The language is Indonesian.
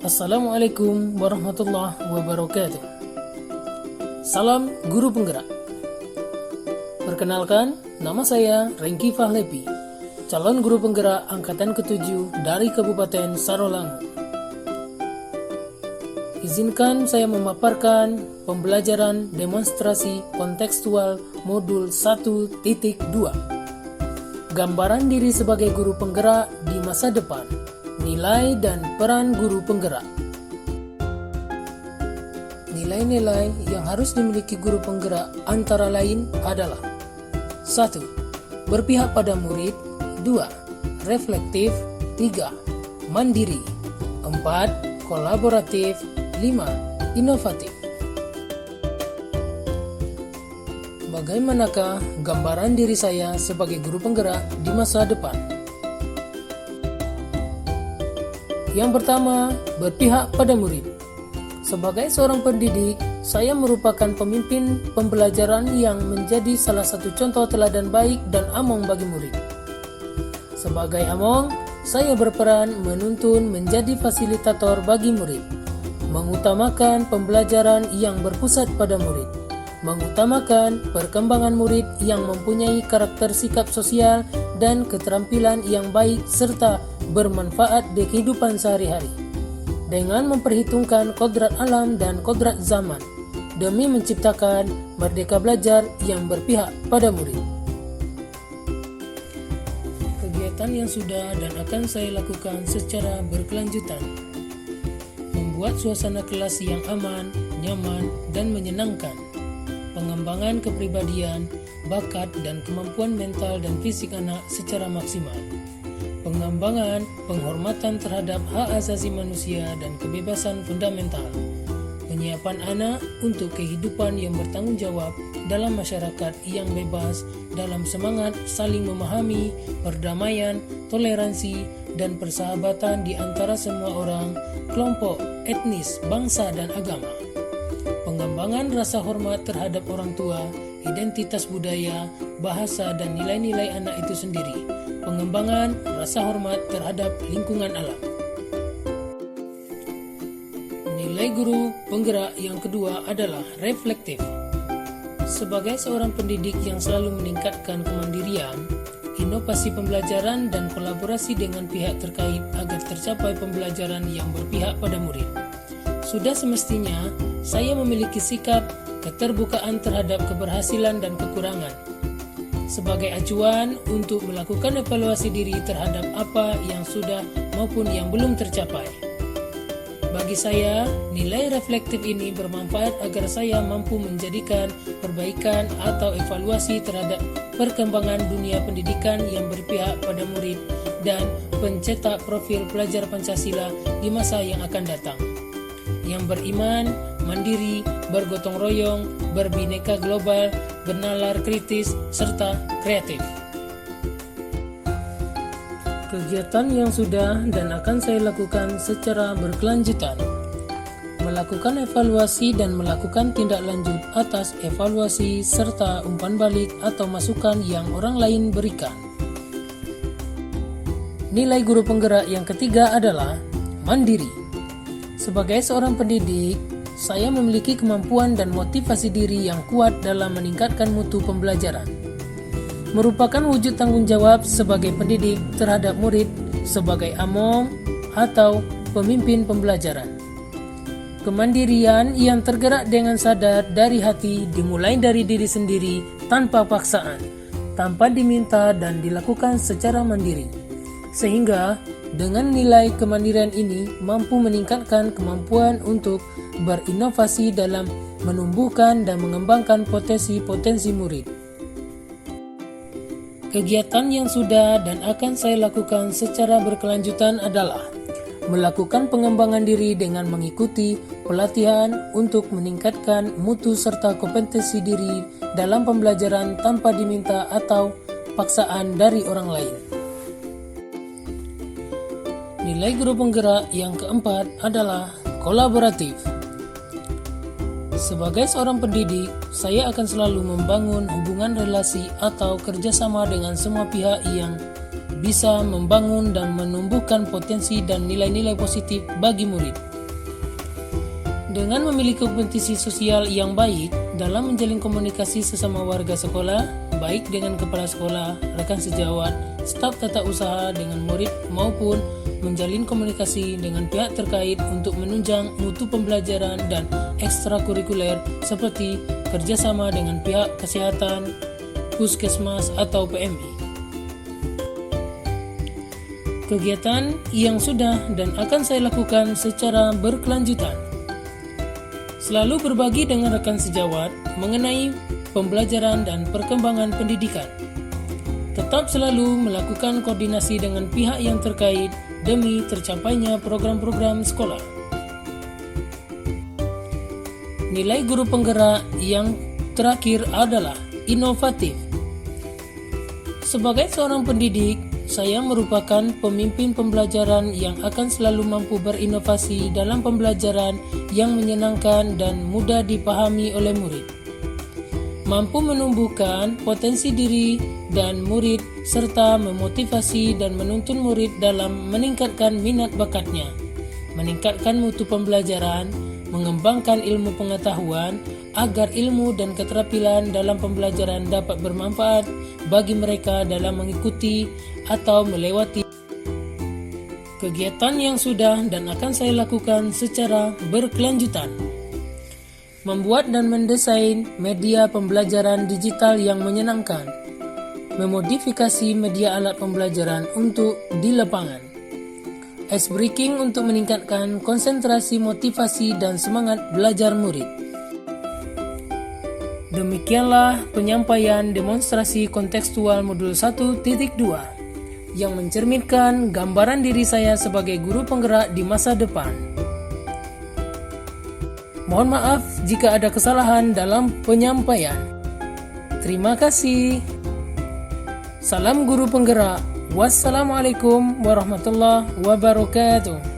Assalamualaikum warahmatullahi wabarakatuh. Salam Guru Penggerak. Perkenalkan, nama saya Rengki Fahlepi, calon guru penggerak angkatan ke-7 dari Kabupaten Sarolangun. Izinkan saya memaparkan pembelajaran demonstrasi kontekstual modul 1.2. Gambaran diri sebagai guru penggerak di masa depan, nilai dan peran guru penggerak. Nilai-nilai yang harus dimiliki guru penggerak antara lain adalah 1. Berpihak pada murid. 2. Reflektif. 3. Mandiri. 4. Kolaboratif. 5. Inovatif. Bagaimanakah gambaran diri saya sebagai guru penggerak di masa depan? Yang pertama, berpihak pada murid. Sebagai seorang pendidik, saya merupakan pemimpin pembelajaran yang menjadi salah satu contoh teladan baik dan among bagi murid. Sebagai among, saya berperan menuntun menjadi fasilitator bagi murid, mengutamakan pembelajaran yang berpusat pada murid, mengutamakan perkembangan murid yang mempunyai karakter sikap sosial dan keterampilan yang baik serta bermanfaat di kehidupan sehari-hari, dengan memperhitungkan kodrat alam dan kodrat zaman, demi menciptakan merdeka belajar yang berpihak pada murid. Kegiatan yang sudah dan akan saya lakukan secara berkelanjutan: membuat suasana kelas yang aman, nyaman, dan menyenangkan, pengembangan kepribadian, bakat, dan kemampuan mental dan fisik anak secara maksimal, pengembangan penghormatan terhadap hak asasi manusia dan kebebasan fundamental, penyiapan anak untuk kehidupan yang bertanggung jawab dalam masyarakat yang bebas dalam semangat saling memahami, perdamaian, toleransi, dan persahabatan di antara semua orang, kelompok, etnis, bangsa, dan agama, pengembangan rasa hormat terhadap orang tua, identitas budaya, bahasa, dan nilai-nilai anak itu sendiri, pengembangan rasa hormat terhadap lingkungan alam. Nilai guru penggerak yang kedua adalah reflektif. Sebagai seorang pendidik yang selalu meningkatkan kemandirian, inovasi pembelajaran, dan kolaborasi dengan pihak terkait agar tercapai pembelajaran yang berpihak pada murid, sudah semestinya saya memiliki sikap keterbukaan terhadap keberhasilan dan kekurangan, sebagai acuan untuk melakukan evaluasi diri terhadap apa yang sudah maupun yang belum tercapai. Bagi saya, nilai reflektif ini bermanfaat agar saya mampu menjadikan perbaikan atau evaluasi terhadap perkembangan dunia pendidikan yang berpihak pada murid dan pencetak profil pelajar Pancasila di masa yang akan datang, yang beriman, mandiri, bergotong royong, berbineka global, bernalar kritis, serta kreatif. Kegiatan yang sudah dan akan saya lakukan secara berkelanjutan: melakukan evaluasi dan melakukan tindak lanjut atas evaluasi serta umpan balik atau masukan yang orang lain berikan. Nilai guru penggerak yang ketiga adalah mandiri. Sebagai seorang pendidik, saya memiliki kemampuan dan motivasi diri yang kuat dalam meningkatkan mutu pembelajaran, merupakan wujud tanggung jawab sebagai pendidik terhadap murid sebagai among atau pemimpin pembelajaran. Kemandirian yang tergerak dengan sadar dari hati dimulai dari diri sendiri tanpa paksaan, tanpa diminta, dan dilakukan secara mandiri, sehingga dengan nilai kemandirian ini mampu meningkatkan kemampuan untuk berinovasi dalam menumbuhkan dan mengembangkan potensi-potensi murid. Kegiatan yang sudah dan akan saya lakukan secara berkelanjutan adalah melakukan pengembangan diri dengan mengikuti pelatihan untuk meningkatkan mutu serta kompetensi diri dalam pembelajaran tanpa diminta atau paksaan dari orang lain. Nilai guru penggerak yang keempat adalah kolaboratif. Sebagai seorang pendidik, saya akan selalu membangun hubungan relasi atau kerjasama dengan semua pihak yang bisa membangun dan menumbuhkan potensi dan nilai-nilai positif bagi murid. Dengan memiliki kompetisi sosial yang baik dalam menjalin komunikasi sesama warga sekolah, baik dengan kepala sekolah, rekan sejawat, staf tata usaha dengan murid maupun menjalin komunikasi dengan pihak terkait untuk menunjang mutu pembelajaran dan ekstrakurikuler seperti kerjasama dengan pihak kesehatan, puskesmas atau PMI. Kegiatan yang sudah dan akan saya lakukan secara berkelanjutan. Selalu berbagi dengan rekan sejawat mengenai pembelajaran dan perkembangan pendidikan. Tetap selalu melakukan koordinasi dengan pihak yang terkait demi tercapainya program-program sekolah. Nilai guru penggerak yang terakhir adalah inovatif. Sebagai seorang pendidik, saya merupakan pemimpin pembelajaran yang akan selalu mampu berinovasi dalam pembelajaran yang menyenangkan dan mudah dipahami oleh murid. Mampu menumbuhkan potensi diri dan murid serta memotivasi dan menuntun murid dalam meningkatkan minat bakatnya, meningkatkan mutu pembelajaran, mengembangkan ilmu pengetahuan agar ilmu dan keterampilan dalam pembelajaran dapat bermanfaat bagi mereka dalam mengikuti atau melewati kegiatan yang sudah dan akan saya lakukan secara berkelanjutan. Membuat dan mendesain media pembelajaran digital yang menyenangkan, memodifikasi media alat pembelajaran untuk di lapangan, ice breaking untuk meningkatkan konsentrasi, motivasi, dan semangat belajar murid. Demikianlah penyampaian demonstrasi kontekstual modul 1.2 yang mencerminkan gambaran diri saya sebagai guru penggerak di masa depan. Mohon maaf jika ada kesalahan dalam penyampaian. Terima kasih. Salam guru penggerak. Wassalamualaikum warahmatullahi wabarakatuh.